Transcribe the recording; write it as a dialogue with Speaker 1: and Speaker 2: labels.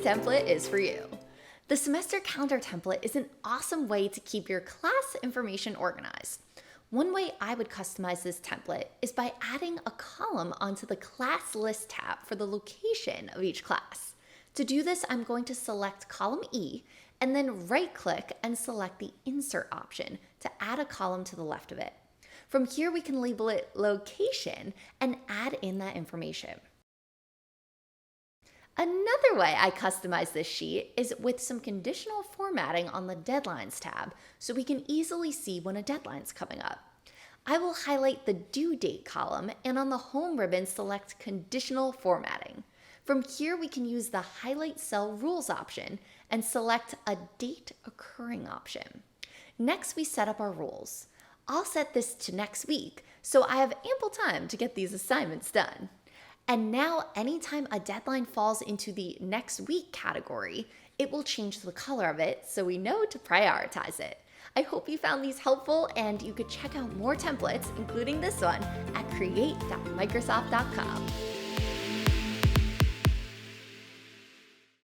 Speaker 1: template is for you. The semester calendar template is an awesome way to keep your class information organized. One way I would customize this template is by adding a column onto the class list tab for the location of each class. To do this, I'm going to select column E and then right-click and select the insert option to add a column to the left of it. From here, we can label it location and add in that information. Another way I customize this sheet is with some conditional formatting on the Deadlines tab so we can easily see when a deadline's coming up. I will highlight the due date column and on the home ribbon select conditional formatting. From here we can use the highlight cell rules option and select a date occurring option. Next we set up our rules. I'll set this to next week so I have ample time to get these assignments done. And now, anytime a deadline falls into the next week category, it will change the color of it so we know to prioritize it. I hope you found these helpful and you could check out more templates, including this one, at create.microsoft.com.